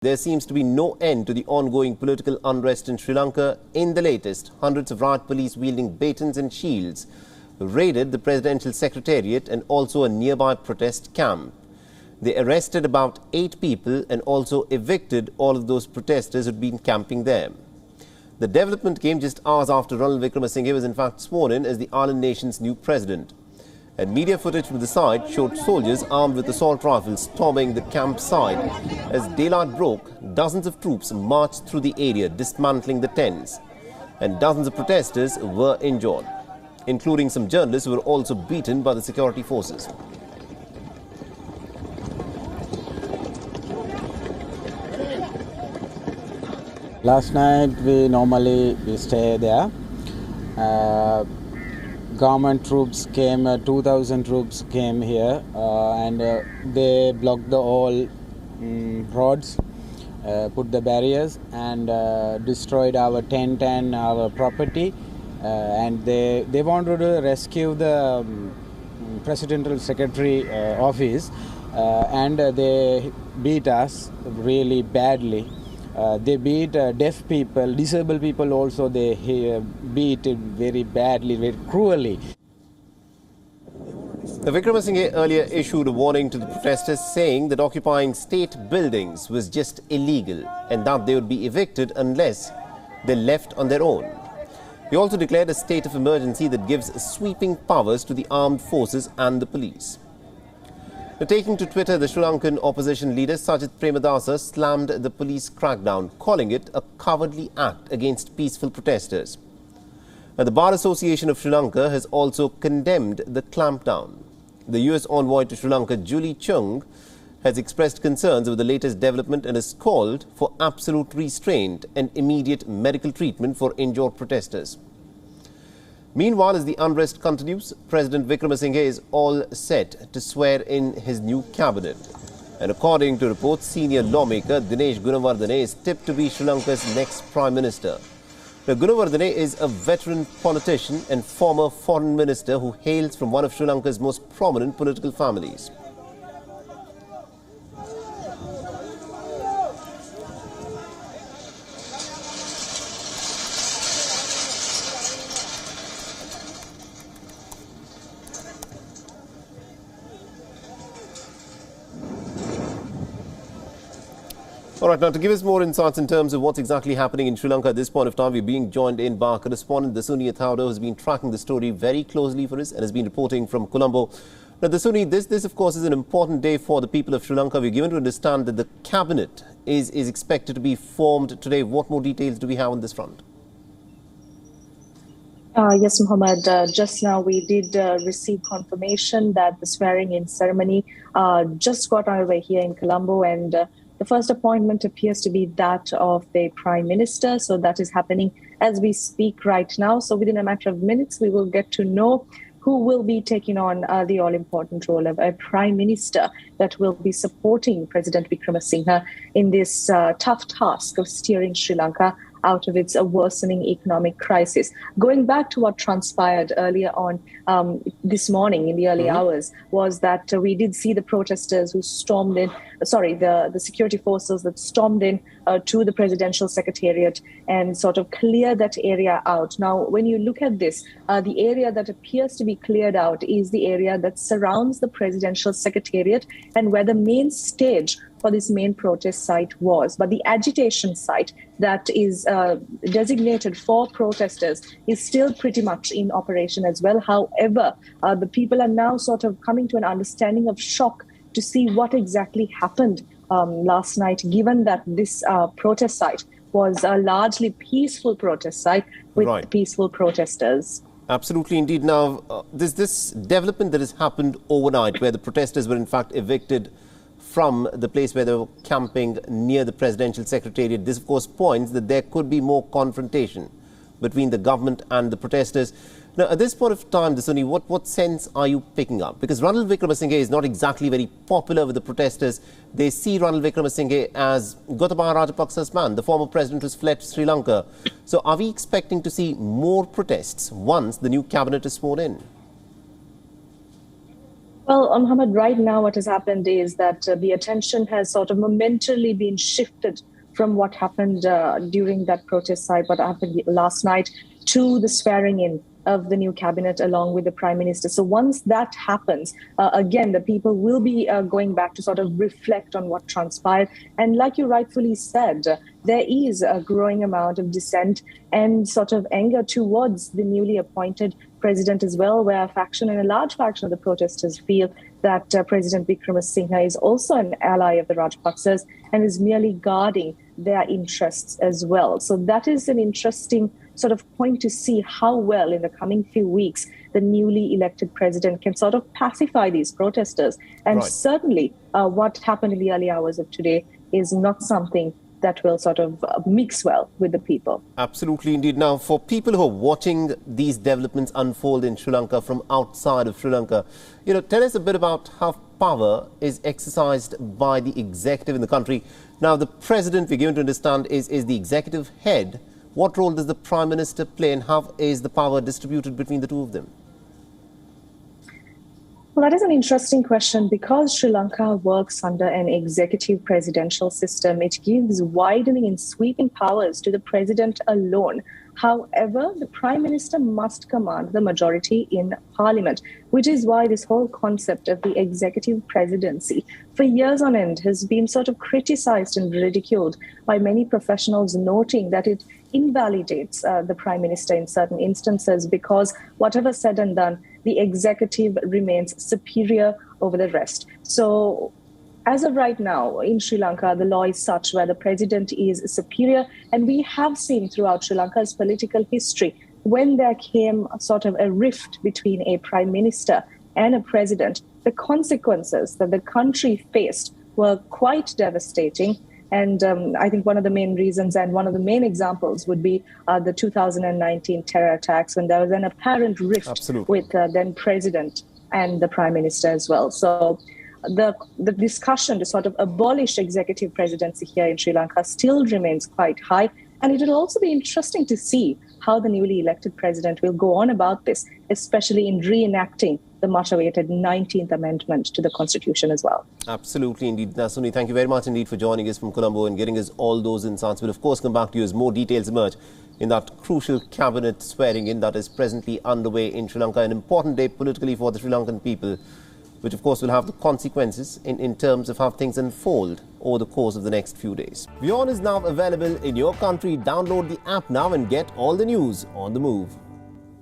There seems to be no end to the ongoing political unrest in Sri Lanka. In the latest, hundreds of riot police wielding batons and shields raided the presidential secretariat and also a nearby protest camp. They arrested about 8 people and also evicted all of those protesters who had been camping there. The development came just hours after Ranil Wickremesinghe was in fact sworn in as the island nation's new president. And media footage from the site showed soldiers armed with assault rifles storming the campsite. As daylight broke, dozens of troops marched through the area, dismantling the tents. And dozens of protesters were injured, including some journalists who were also beaten by the security forces. Last night we stay there. Government troops came, 2,000 troops came here and they blocked the all roads, put the barriers and destroyed our tent and our property. And they wanted to rescue the presidential secretary office and they beat us really badly. They beat deaf people, disabled people also, they beat very badly, very cruelly. Wickremesinghe earlier issued a warning to the protesters saying that occupying state buildings was just illegal and that they would be evicted unless they left on their own. He also declared a state of emergency that gives sweeping powers to the armed forces and the police. Now, taking to Twitter, the Sri Lankan opposition leader SAJITH PREMADASA slammed the police crackdown, calling it a cowardly act against peaceful protesters. Now, the Bar Association of Sri Lanka has also condemned the clampdown. The US envoy to Sri Lanka, Julie Chung, has expressed concerns over the latest development and has called for absolute restraint and immediate medical treatment for injured protesters. Meanwhile, as the unrest continues, President Wickremesinghe is all set to swear in his new cabinet. And according to reports, senior lawmaker Dinesh Gunawardene is tipped to be Sri Lanka's next Prime Minister. Now, Gunawardene is a veteran politician and former foreign minister who hails from one of Sri Lanka's most prominent political families. All right, now to give us more insights in terms of what's exactly happening in Sri Lanka at this point of time, we're being joined in by our correspondent Dasuni Athaudo, who's been tracking the story very closely for us and has been reporting from Colombo. Now, Dasuni, this of course is an important day for the people of Sri Lanka. We're given to understand that the cabinet is expected to be formed today. What more details do we have on this front? Yes, Mohammed. Just now we did receive confirmation that the swearing-in ceremony just got underway here in Colombo, and the first appointment appears to be that of the Prime Minister. So that is happening as we speak right now. So within a matter of minutes, we will get to know who will be taking on the all-important role of a Prime Minister that will be supporting President Wickremesinghe in this tough task of steering Sri Lanka out of its worsening economic crisis. Going back to what transpired earlier on this morning in the early hours was that we did see the protesters who stormed in, the security forces that stormed in to the presidential secretariat and sort of clear that area out. Now, when you look at this, the area that appears to be cleared out is the area that surrounds the presidential secretariat and where the main stage for this main protest site was. But the agitation site that is designated for protesters is still pretty much in operation as well. However, the people are now sort of coming to an understanding of shock to see what exactly happened last night, given that this protest site was a largely peaceful protest site with peaceful protesters. Absolutely, indeed. Now, this development that has happened overnight, where the protesters were in fact evicted from the place where they were camping near the presidential secretariat, this of course points that there could be more confrontation between the government and the protesters. Now, at this point of time, Dasuni, what sense are you picking up? Because Ranil Wickremesinghe is not exactly very popular with the protesters. They see Ranil Wickremesinghe as Gotabaya Rajapaksa's man, the former president who's fled to Sri Lanka. So are we expecting to see more protests once the new cabinet is sworn in? Well, Mohammed, right now what has happened is that the attention has sort of momentarily been shifted from what happened during that protest site, what happened last night, to the swearing in of the new cabinet along with the prime minister. So once that happens, again, the people will be going back to sort of reflect on what transpired. And like you rightfully said, there is a growing amount of dissent and sort of anger towards the newly appointed president as well, where a faction and a large faction of the protesters feel that President Wickremesinghe is also an ally of the Rajapaksas and is merely guarding their interests as well. So that is an interesting sort of point to see how well in the coming few weeks the newly elected president can sort of pacify these protesters. And certainly what happened in the early hours of today is not something that will sort of mix well with the people. Absolutely indeed. Now, for people who are watching these developments unfold in Sri Lanka from outside of Sri Lanka, tell us a bit about how power is exercised by the executive in the country. Now, the president, we're given to understand, is the executive head. What role does the prime minister play, and how is the power distributed between the two of them? Well, that is an interesting question. Because Sri Lanka works under an executive presidential system, it gives widening and sweeping powers to the president alone. However, the prime minister must command the majority in parliament, which is why this whole concept of the executive presidency for years on end has been sort of criticized and ridiculed by many professionals, noting that it invalidates the prime minister in certain instances, because whatever said and done, the executive remains superior over the rest. So as of right now, in Sri Lanka, the law is such where the president is superior. And we have seen throughout Sri Lanka's political history, when there came sort of a rift between a prime minister and a president, the consequences that the country faced were quite devastating. And I think one of the main reasons and one of the main examples would be the 2019 terror attacks, when there was an apparent rift with then president and the prime minister as well. So the discussion to sort of abolish executive presidency here in Sri Lanka still remains quite high. And it will also be interesting to see how the newly elected president will go on about this, especially in reenacting the much-awaited 19th Amendment to the Constitution as well. Absolutely indeed. Nasuni, thank you very much indeed for joining us from Colombo and getting us all those insights. We'll of course come back to you as more details emerge in that crucial cabinet swearing in that is presently underway in Sri Lanka. An important day politically for the Sri Lankan people, which of course will have the consequences in terms of how things unfold over the course of the next few days. WION is now available in your country. Download the app now and get all the news on the move.